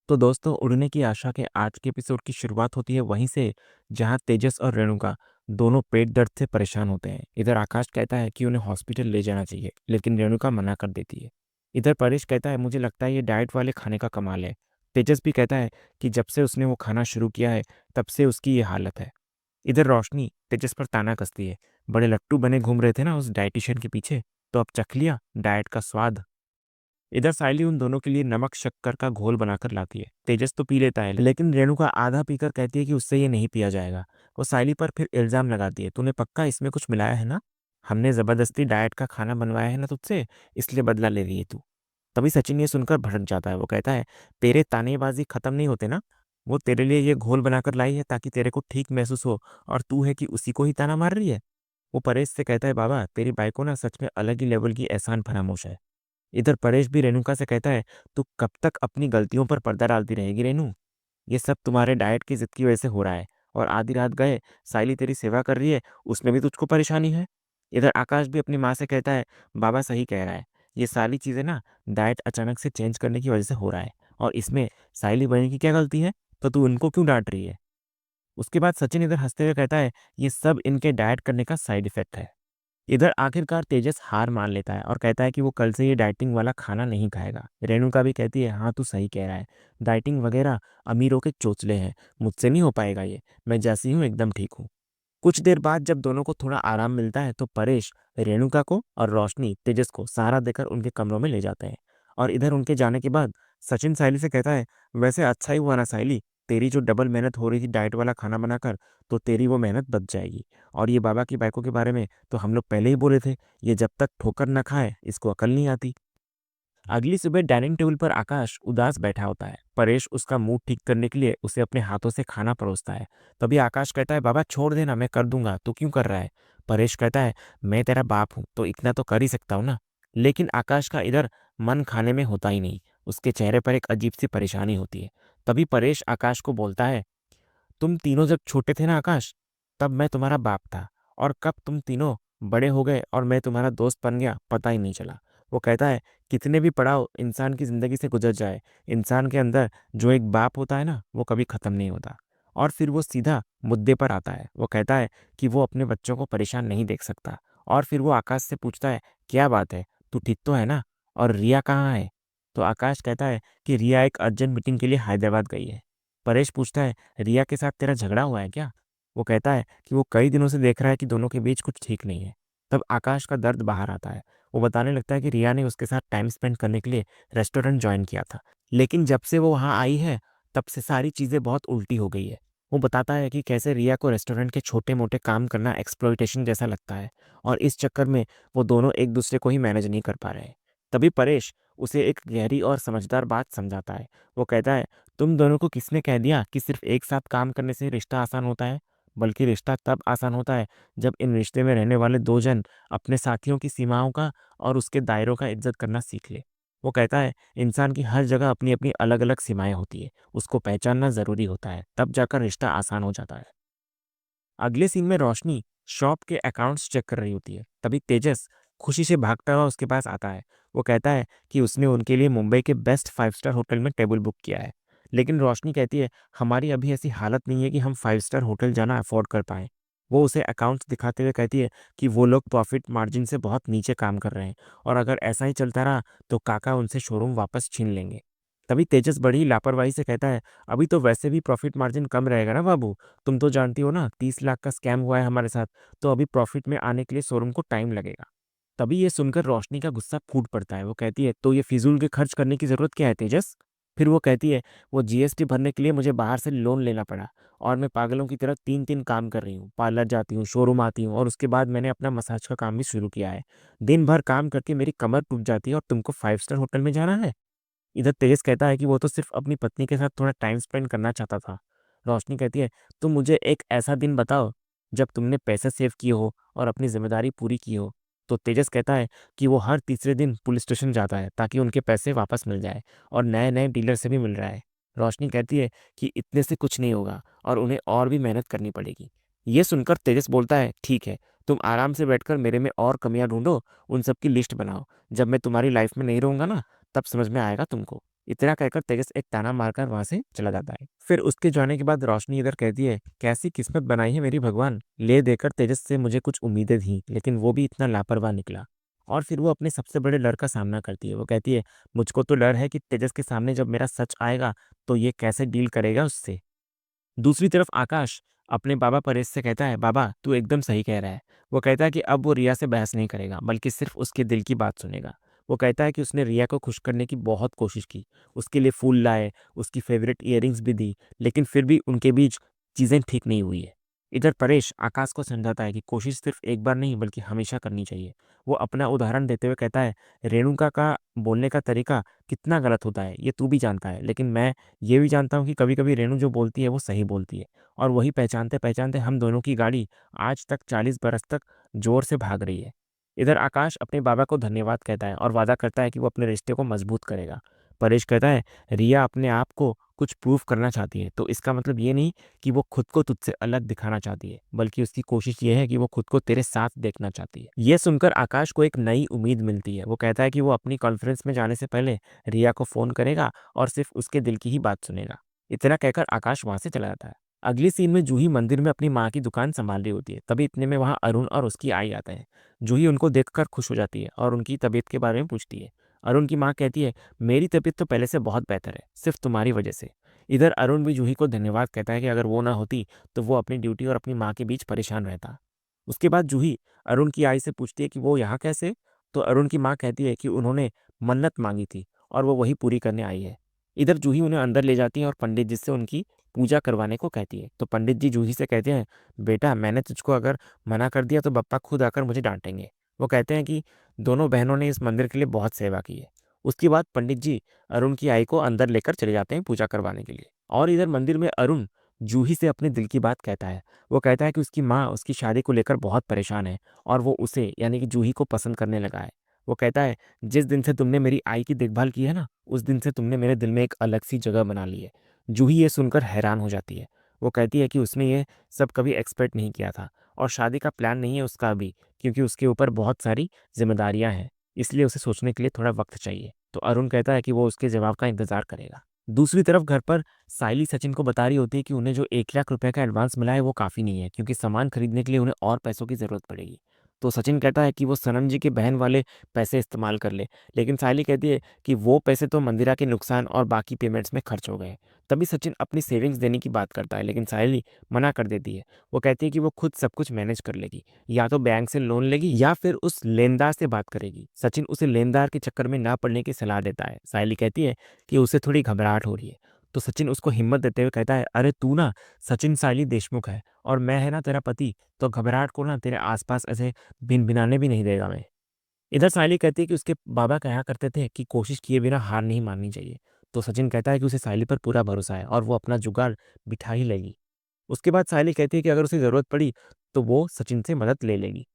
तो दोस्तों, उड़ने की आशा के आज के एपिसोड की शुरुआत होती है वहीं से, जहां तेजस और रेणुका दोनों पेट दर्द से परेशान होते हैं। इधर आकाश कहता है कि उन्हें हॉस्पिटल ले जाना चाहिए, लेकिन रेणुका मना कर देती है। इधर परेश कहता है, मुझे लगता है ये डाइट वाले खाने का कमाल है। तेजस भी कहता है कि जब से उसने वो खाना शुरू किया है, तब से उसकी ये हालत है। इधर रोशनी तेजस पर ताना कसती है, बड़े लट्टू बने घूम रहे थे ना उस डाइटिशियन के पीछे, तो अब चख लिया डाइट का स्वाद। इधर सायली उन दोनों के लिए नमक शक्कर का घोल बनाकर लाती है। तेजस तो पी लेता है, लेकिन रेणुका आधा पीकर कहती है कि उससे ये नहीं पिया जाएगा। वो सायली पर फिर इल्जाम लगाती है, तूने पक्का इसमें कुछ मिलाया है ना? हमने जबरदस्ती डाइट का खाना बनवाया है ना तुझसे, इसलिए बदला ले रही है तू। तभी सचिन ये सुनकर भड़क जाता है। वो कहता है, तेरे तानेबाजी खत्म नहीं होते ना। वो तेरे लिए ये घोल बनाकर लाई है ताकि तेरे को ठीक महसूस हो, और तू है कि उसी को ही ताना मार रही है। वो परेश से कहता है, बाबा तेरी बाइको ना सच में अलग ही लेवल की एहसान फरामोश है। इधर परेश भी रेणुका से कहता है, तू कब तक अपनी गलतियों पर पर्दा डालती रहेगी रेणु? ये सब तुम्हारे डाइट की जिद की वजह से हो रहा है। और आधी रात गए साइली तेरी सेवा कर रही है, उसमें भी तुझको परेशानी है। इधर आकाश भी अपनी माँ से कहता है, बाबा सही कह रहा है। ये सारी चीजें ना डाइट अचानक से चेंज करने की वजह से हो रहा है, और इसमें साइली बहन की क्या गलती है? तो तू उनको क्यों डांट रही है? उसके बाद सचिन इधर हंसते हुए कहता है, ये सब इनके डाइट करने का साइड इफेक्ट है। इधर आखिरकार तेजस हार मान लेता है और कहता है कि वो कल से ये डाइटिंग वाला खाना नहीं खाएगा। रेणुका भी कहती है, हाँ तू सही कह रहा है, डाइटिंग वगैरह अमीरों के चोचले हैं, मुझसे नहीं हो पाएगा ये। मैं जैसी हूँ एकदम ठीक हूँ। कुछ देर बाद जब दोनों को थोड़ा आराम मिलता है, तो परेश रेणुका को और रोशनी तेजस को सहारा देकर उनके कमरों में ले जाते हैं। और इधर उनके जाने के बाद सचिन साइली से कहता है, वैसे अच्छा ही हुआ ना साइली, तेरी जो डबल मेहनत हो रही थी डाइट वाला खाना बनाकर, तो तेरी वो मेहनत बच जाएगी। और ये बाबा की बाइकों के बारे में तो हम लोग पहले ही बोले थे, ये जब तक ठोकर न खाए इसको अकल नहीं आती। अगली सुबह डाइनिंग टेबल पर आकाश उदास बैठा होता है। परेश उसका मूड ठीक करने के लिए उसे अपने हाथों से खाना परोसता है। तभी आकाश कहता है, बाबा छोड़ देना, मैं कर दूंगा, तू क्यों कर रहा है? परेश कहता है, मैं तेरा बाप हूं तो इतना तो कर ही सकता हूं ना। लेकिन आकाश का इधर मन खाने में होता ही नहीं। उसके चेहरे पर एक अजीब सी परेशानी होती है। तभी परेश आकाश को बोलता है, तुम तीनों जब छोटे थे ना आकाश, तब मैं तुम्हारा बाप था, और कब तुम तीनों बड़े हो गए और मैं तुम्हारा दोस्त बन गया पता ही नहीं चला। वो कहता है, कितने भी पड़ाव इंसान की जिंदगी से गुजर जाए, इंसान के अंदर जो एक बाप होता है ना, वो कभी खत्म नहीं होता। और फिर वो सीधा मुद्दे पर आता है। वो कहता है कि वो अपने बच्चों को परेशान नहीं देख सकता। और फिर वो आकाश से पूछता है, क्या बात है, तू ठीक तो है ना? और रिया कहाँ है? तो आकाश कहता है कि रिया एक अर्जेंट मीटिंग के लिए हैदराबाद गई है। परेश पूछता है, रिया के साथ तेरा झगड़ा हुआ है क्या? वो कहता है कि वो कई दिनों से देख रहा है कि दोनों के बीच कुछ ठीक नहीं है। तब आकाश का दर्द बाहर आता है। वो बताने लगता है कि रिया ने उसके साथ टाइम स्पेंड करने के लिए रेस्टोरेंट ज्वाइन किया था, लेकिन जब से वो वहाँ आई है, तब से सारी चीज़ें बहुत उल्टी हो गई है। वो बताता है कि कैसे रिया को रेस्टोरेंट के छोटे मोटे काम करना एक्सप्लॉइटेशन जैसा लगता है, और इस चक्कर में वो दोनों एक दूसरे को ही मैनेज नहीं कर पा रहे हैं। तभी परेश उसे एक गहरी और समझदार बात समझाता है। वो कहता है, तुम दोनों को किसने कह दिया कि सिर्फ एक साथ काम करने से रिश्ता आसान होता है? बल्कि रिश्ता तब आसान होता है जब इन रिश्ते में रहने वाले दो जन अपने साथियों की सीमाओं का और उसके दायरों का इज्जत करना सीख ले। वो कहता है, इंसान की हर जगह अपनी अपनी अलग अलग सीमाएं होती है, उसको पहचानना जरूरी होता है, तब जाकर रिश्ता आसान हो जाता है। अगले सीन में रोशनी शॉप के अकाउंट्स चेक कर रही होती है। तभी तेजस खुशी से भागता हुआ उसके पास आता है। वो कहता है कि उसने उनके लिए मुंबई के बेस्ट 5 स्टार होटल में टेबल बुक किया है। लेकिन रोशनी कहती है, हमारी अभी ऐसी हालत नहीं है कि हम 5 स्टार होटल जाना अफोर्ड कर पाएं। वो उसे अकाउंट्स दिखाते हुए कहती है कि वो लोग प्रॉफिट मार्जिन से बहुत नीचे काम कर रहे हैं, और अगर ऐसा ही चलता रहा तो काका उनसे शोरूम वापस छीन लेंगे। तभी तेजस बड़ी ही लापरवाही से कहता है, अभी तो वैसे भी प्रॉफिट मार्जिन कम रहेगा ना बाबू। तुम तो जानती हो ना, 30 लाख का स्कैम हुआ है हमारे साथ, तो अभी प्रॉफिट में आने के लिए शोरूम को टाइम लगेगा। तभी ये सुनकर रोशनी का गुस्सा फूट पड़ता है। वो कहती है, तो ये फिजूल के खर्च करने की जरूरत क्या है तेजस? फिर वो कहती है, वो जीएसटी भरने के लिए मुझे बाहर से लोन लेना पड़ा, और मैं पागलों की तरह 3 3 काम कर रही हूँ, पार्लर जाती हूँ, शोरूम आती हूँ, और उसके बाद मैंने अपना मसाज का काम भी शुरू किया है। दिन भर काम करके मेरी कमर टूट जाती है, और तुमको 5 स्टार होटल में जाना है? इधर तेजस कहता है कि वो तो सिर्फ अपनी पत्नी के साथ थोड़ा टाइम स्पेंड करना चाहता था। रोशनी कहती है, तुम मुझे एक ऐसा दिन बताओ जब तुमने पैसे सेव किए हो और अपनी जिम्मेदारी पूरी की हो। तो तेजस कहता है कि वो हर तीसरे दिन पुलिस स्टेशन जाता है ताकि उनके पैसे वापस मिल जाए, और नए नए डीलर से भी मिल रहा है। रोशनी कहती है कि इतने से कुछ नहीं होगा और उन्हें और भी मेहनत करनी पड़ेगी। ये सुनकर तेजस बोलता है, ठीक है, तुम आराम से बैठकर मेरे में और कमियां ढूंढो, उन सब की लिस्ट बनाओ। जब मैं तुम्हारी लाइफ में नहीं रहूंगा ना, तब समझ में आएगा तुमको। इतना कहकर तेजस एक ताना मारकर वहां से चला जाता है। फिर उसके जाने के बाद रोशनी इधर कहती है, कैसी किस्मत बनाई है मेरी भगवान, ले देकर तेजस से मुझे कुछ उम्मीदें थी लेकिन वो भी इतना लापरवाह निकला। और फिर वो अपने सबसे बड़े डर का सामना करती है। वो कहती है, मुझको तो डर है कि तेजस के सामने जब मेरा सच आएगा तो ये कैसे डील करेगा उससे। दूसरी तरफ आकाश अपने बाबा परेश से कहता है, बाबा तू एकदम सही कह रहा है। वो कहता है कि अब वो रिया से बहस नहीं करेगा बल्कि सिर्फ उसके दिल की बात सुनेगा। वो कहता है कि उसने रिया को खुश करने की बहुत कोशिश की, उसके लिए फूल लाए, उसकी फेवरेट इयररिंग्स भी दी, लेकिन फिर भी उनके बीच चीज़ें ठीक नहीं हुई है। इधर परेश आकाश को समझाता है कि कोशिश सिर्फ एक बार नहीं बल्कि हमेशा करनी चाहिए। वो अपना उदाहरण देते हुए कहता है, रेणुका का बोलने का तरीका कितना गलत होता है ये तू भी जानता है, लेकिन मैं ये भी जानता हूँ कि कभी कभी रेणु जो बोलती है वो सही बोलती है। और वही पहचानते पहचानते हम दोनों की गाड़ी आज तक 40 बरस तक जोर से भाग रही है। इधर आकाश अपने बाबा को धन्यवाद कहता है और वादा करता है कि वो अपने रिश्ते को मजबूत करेगा। परेश कहता है, रिया अपने आप को कुछ प्रूव करना चाहती है तो इसका मतलब ये नहीं कि वो खुद को तुझसे अलग दिखाना चाहती है, बल्कि उसकी कोशिश ये है कि वो खुद को तेरे साथ देखना चाहती है। ये सुनकर आकाश को एक नई उम्मीद मिलती है। वो कहता है कि वो अपनी कॉन्फ्रेंस में जाने से पहले रिया को फोन करेगा और सिर्फ उसके दिल की ही बात सुनेगा। इतना कहकर आकाश वहां से चला जाता है। अगली सीन में जूही मंदिर में अपनी माँ की दुकान संभाल रही होती है। तभी इतने में वहां अरुण और उसकी आई आते हैं। जूही उनको देखकर खुश हो जाती है और उनकी तबीयत के बारे में पूछती है। अरुण की माँ कहती है, मेरी तबीयत तो पहले से बहुत बेहतर है, सिर्फ तुम्हारी वजह से। इधर अरुण भी जूही को धन्यवाद कहता है कि अगर वो ना होती तो वो अपनी ड्यूटी और अपनी माँ के बीच परेशान रहता। उसके बाद जूही अरुण की आई से पूछती है कि वो यहाँ कैसे। तो अरुण की माँ कहती है कि उन्होंने मन्नत मांगी थी और वो वही पूरी करने आई है। इधर जूही उन्हें अंदर ले जाती है और पंडित जी से उनकी पूजा करवाने को कहती है। तो पंडित जी जूही से कहते हैं, बेटा मैंने तुझको अगर मना कर दिया तो बप्पा खुद आकर मुझे डांटेंगे। वो कहते हैं कि दोनों बहनों ने इस मंदिर के लिए बहुत सेवा की है। उसके बाद पंडित जी अरुण की आई को अंदर लेकर चले जाते हैं पूजा करवाने के लिए। और इधर मंदिर में अरुण जूही से अपने दिल की बात कहता है। वो कहता है कि उसकी माँ उसकी शादी को लेकर बहुत परेशान है और वो उसे यानी कि जूही को पसंद करने लगा है। वो कहता है, जिस दिन से तुमने मेरी आई की देखभाल की है ना, उस दिन से तुमने मेरे दिल में एक अलग सी जगह बना ली है। जूही ये सुनकर हैरान हो जाती है। वो कहती है कि उसने ये सब कभी एक्सपेक्ट नहीं किया था और शादी का प्लान नहीं है उसका अभी, क्योंकि उसके ऊपर बहुत सारी जिम्मेदारियां हैं, इसलिए उसे सोचने के लिए थोड़ा वक्त चाहिए। तो अरुण कहता है कि वो उसके जवाब का इंतजार करेगा। दूसरी तरफ घर पर साइली सचिन को बता रही होती है कि उन्हें जो 1 लाख रुपए का एडवांस मिला है वो काफ़ी नहीं है, क्योंकि सामान खरीदने के लिए उन्हें और पैसों की ज़रूरत पड़ेगी। तो सचिन कहता है कि वो सनम जी के बहन वाले पैसे इस्तेमाल कर ले, लेकिन साइली कहती है कि वो पैसे तो मंदिरा के नुकसान और बाकी पेमेंट्स में खर्च हो गए। तभी सचिन अपनी सेविंग्स देने की बात करता है, लेकिन साइली मना कर देती है। वो कहती है कि वो खुद सब कुछ मैनेज कर लेगी, या तो बैंक से लोन लेगी या फिर उस लेनदार से बात करेगी। सचिन उसे लेनदार के चक्कर में ना पड़ने की सलाह देता है। साइली कहती है कि उसे थोड़ी घबराहट हो रही है। तो सचिन उसको हिम्मत देते हुए कहता है, अरे तू ना सचिन साइली देशमुख है और मैं है ना तेरा पति, तो घबराहट को ना तेरे आसपास ऐसे भिनभिनाने भी नहीं देगा मैं। इधर साइली कहती है कि उसके बाबा कहा करते थे कि कोशिश किए बिना हार नहीं माननी चाहिए। तो सचिन कहता है कि उसे साइली पर पूरा भरोसा है और वो अपना जुगाड़ बिठा ही लेगी। उसके बाद साइली कहती है कि अगर उसे ज़रूरत पड़ी तो वो सचिन से मदद ले लेगी।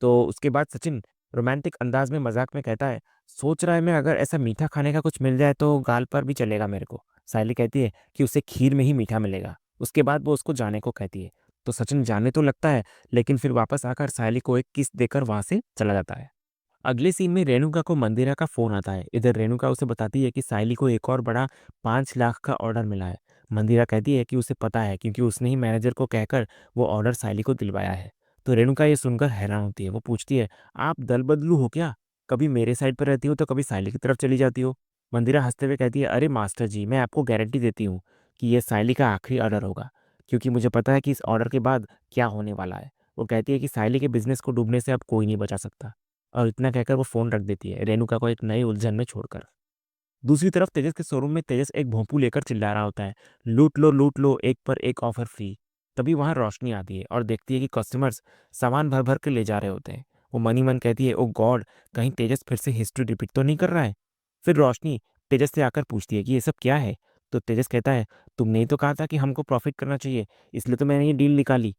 तो उसके बाद सचिन रोमांटिक अंदाज में मजाक में कहता है, सोच रहा है मैं अगर ऐसा मीठा खाने का कुछ मिल जाए तो गाल पर भी चलेगा मेरे को। साइली कहती है कि उसे खीर में ही मीठा मिलेगा। उसके बाद वो उसको जाने को कहती है। तो सचिन जाने तो लगता है, लेकिन फिर वापस आकर साइली को एक किस देकर वहां से चला जाता है। अगले सीन में रेणुका को मंदिरा का फोन आता है। इधर रेणुका उसे बताती है कि साइली को एक और बड़ा 5 लाख का ऑर्डर मिला है। मंदिरा कहती है कि उसे पता है क्योंकि उसने ही मैनेजर को कहकर वो ऑर्डर साइली को दिलवाया है। तो रेणुका ये सुनकर हैरान होती है। वो पूछती है, आप दल बदलू हो क्या, कभी मेरे साइड पर रहती हो तो कभी साइली की तरफ चली जाती हो। मंदिरा हंसते हुए कहती है, अरे मास्टर जी, मैं आपको गारंटी देती हूँ कि ये साइली का आखिरी ऑर्डर होगा, क्योंकि मुझे पता है कि इस ऑर्डर के बाद क्या होने वाला है। वो कहती है कि साइली के बिजनेस को डूबने से अब कोई नहीं बचा सकता। और इतना कहकर वो फ़ोन रख देती है, रेणुका को एक नई उलझन में छोड़कर। दूसरी तरफ तेजस के शोरूम में तेजस एक भोंपू लेकर चिल्ला रहा होता है, लूट लो, एक पर एक ऑफर फ्री। तभी वहां रोशनी आती है और देखती है कि कस्टमर्स सामान भर भर के ले जा रहे होते हैं। वो मनी मन कहती है, ओ गॉड, कहीं तेजस फिर से हिस्ट्री रिपीट तो नहीं कर रहा है। फिर रोशनी तेजस से आकर पूछती है कि ये सब क्या है। तो तेजस कहता है, तुमने ही तो कहा था कि हमको प्रॉफिट करना चाहिए, इसलिए तो मैंने ये डील निकाली।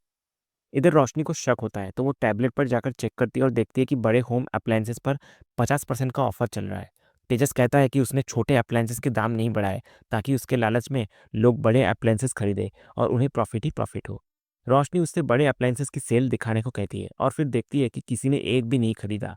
इधर रोशनी को शक होता है तो वो टैबलेट पर जाकर चेक करती है और देखती है कि बड़े होम अप्लायंसेस पर 50% का ऑफर चल रहा है। तेजस कहता है कि उसने छोटे अप्लायंसेस के दाम नहीं बढ़ाए ताकि उसके लालच में लोग बड़े अप्लायंसेस खरीदें और उन्हें प्रॉफिट ही प्रॉफिट हो। रोशनी उससे बड़े अप्लायंसेस की सेल दिखाने को कहती है और फिर देखती है कि किसी ने एक भी नहीं खरीदा।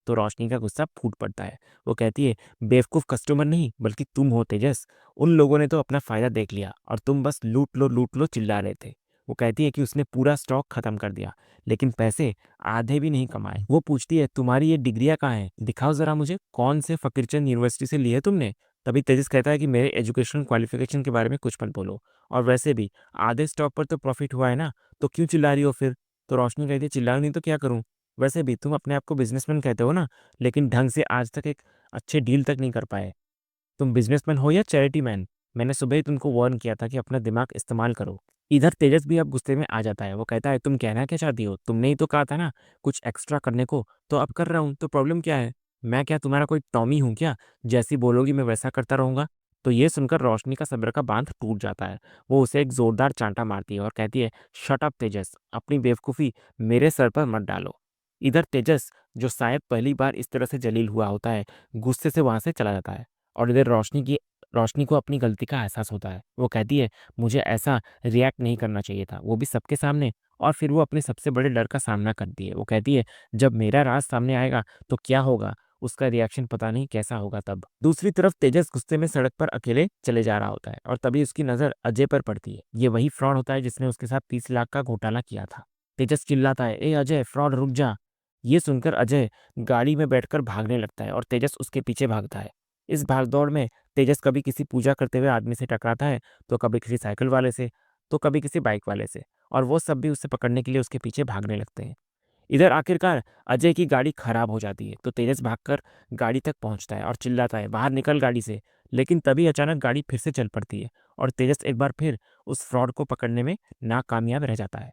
तो रोशनी का गुस्सा फूट पड़ता है। वो कहती है, बेवकूफ़ कस्टमर नहीं बल्कि तुम हो तेजस। उन लोगों ने तो अपना फ़ायदा देख लिया और तुम बस लूट लो चिल्ला रहे थे। वो कहती है कि उसने पूरा स्टॉक ख़त्म कर दिया, लेकिन पैसे आधे भी नहीं कमाए। वो पूछती है, तुम्हारी ये डिग्रियाँ कहाँ हैं? दिखाओ ज़रा मुझे, कौन से फ़कीरचंद यूनिवर्सिटी से ली है तुमने? तभी तेजस कहता है कि मेरे एजुकेशनल क्वालिफ़िकेशन के बारे में कुछ मत बोलो, और वैसे भी आधे स्टॉक पर तो प्रॉफ़िट हुआ है ना, तो क्यों चिल्ला रही हो फिर? तो रोशनी कहती है, चिल्लाऊँ नहीं तो क्या करूँ? वैसे भी तुम अपने आप को बिज़नेसमैन कहते हो ना, लेकिन ढंग से आज तक एक अच्छे डील तक नहीं कर पाए। तुम बिजनेसमैन हो या चैरिटी मैन? मैंने सुबह ही तुमको वार्न किया था कि अपना दिमाग इस्तेमाल करो। इधर तेजस भी अब गुस्से में आ जाता है। वो कहता है, तुम कहना क्या चाहती हो? तुमने ही तो कहा था ना कुछ एक्स्ट्रा करने को, तो अब कर रहा हूँ, तो प्रॉब्लम क्या है? मैं क्या तुम्हारा कोई टॉमी हूँ क्या? जैसी बोलोगी मैं वैसा करता रहूंगा। तो ये सुनकर रोशनी का सब्र का बांध टूट जाता है। वो उसे एक जोरदार चांटा मारती है और कहती है, शट अप तेजस, अपनी बेवकूफ़ी मेरे सर पर मत डालो। इधर तेजस, जो शायद पहली बार इस तरह से जलील हुआ होता है, गुस्से से वहां से चला जाता है। और इधर रोशनी को अपनी गलती का एहसास होता है। वो कहती है, मुझे ऐसा रिएक्ट नहीं करना चाहिए था, वो भी सबके सामने। और फिर वो अपने सबसे बड़े डर का सामना करती है। वो कहती है, जब मेरा राज सामने आएगा तो क्या होगा? उसका रिएक्शन पता नहीं कैसा होगा तब। दूसरी तरफ तेजस गुस्से में सड़क पर अकेले चले जा रहा होता है और तभी उसकी नज़र अजय पर पड़ती है। ये वही फ्रॉड होता है जिसने उसके साथ 30 लाख का घोटाला किया था। तेजस चिल्लाता है, ए अजय, फ्रॉड रुक जा। ये सुनकर अजय गाड़ी में बैठकर भागने लगता है और तेजस उसके पीछे भागता है। इस भागदौड़ में तेजस कभी किसी पूजा करते हुए आदमी से टकराता है, तो कभी किसी साइकिल वाले से, तो कभी किसी बाइक वाले से, और वो सब भी उसे पकड़ने के लिए उसके पीछे भागने लगते हैं। इधर आखिरकार अजय की गाड़ी खराब हो जाती है, तो तेजस भागकर गाड़ी तक पहुंचता है और चिल्लाता है, बाहर निकल गाड़ी से। लेकिन तभी अचानक गाड़ी फिर से चल पड़ती है और तेजस एक बार फिर उस फ्रॉड को पकड़ने में नाकामयाब रह जाता है।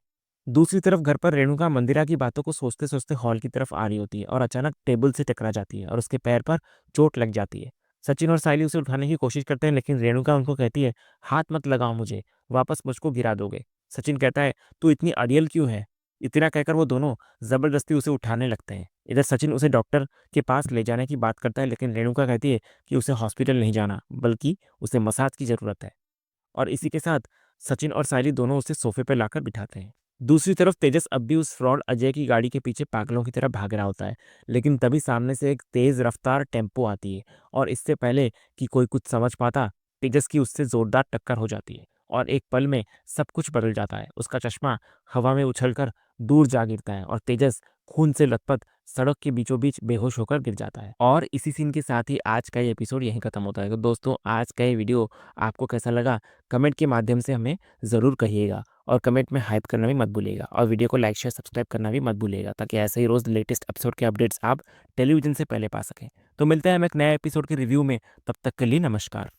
दूसरी तरफ घर पर रेणुका मंदिरा की बातों को सोचते सोचते हॉल की तरफ आ रही होती है और अचानक टेबल से टकरा जाती है और उसके पैर पर चोट लग जाती है। सचिन और साइली उसे उठाने की कोशिश करते हैं, लेकिन रेणुका उनको कहती है, हाथ मत लगाओ मुझे, वापस मुझको गिरा दोगे। सचिन कहता है, तू इतनी अड़ियल क्यों है? इतना कहकर वो दोनों जबरदस्ती उसे उठाने लगते हैं। इधर सचिन उसे डॉक्टर के पास ले जाने की बात करता है, लेकिन रेणुका कहती है कि उसे हॉस्पिटल नहीं जाना, बल्कि उसे मसाज की जरूरत है। और इसी के साथ सचिन और सायली दोनों उसे सोफे पर लाकर बिठाते हैं। दूसरी तरफ तेजस अब भी उस फ्रॉड अजय की गाड़ी के पीछे पागलों की तरह भाग रहा होता है, लेकिन तभी सामने से एक तेज रफ्तार टेम्पो आती है और इससे पहले कि कोई कुछ समझ पाता, तेजस की उससे जोरदार टक्कर हो जाती है और एक पल में सब कुछ बदल जाता है। उसका चश्मा हवा में उछलकर दूर जा गिरता है और तेजस खून से लथपथ सड़क के बीचों बीच बेहोश होकर गिर जाता है। और इसी सीन के साथ ही आज का ये एपिसोड यहीं खत्म होता है। तो दोस्तों, आज का ये वीडियो आपको कैसा लगा, कमेंट के माध्यम से हमें ज़रूर कहिएगा, और कमेंट में हाइप करना भी मत भूलिएगा, और वीडियो को लाइक शेयर सब्सक्राइब करना भी मत भूलिएगा, ताकि ऐसे ही रोज़ लेटेस्ट एपिसोड के अपडेट्स आप टेलीविज़न से पहले पा सकें। तो मिलते हैं हम एक नए एपिसोड के रिव्यू में, तब तक के लिए नमस्कार।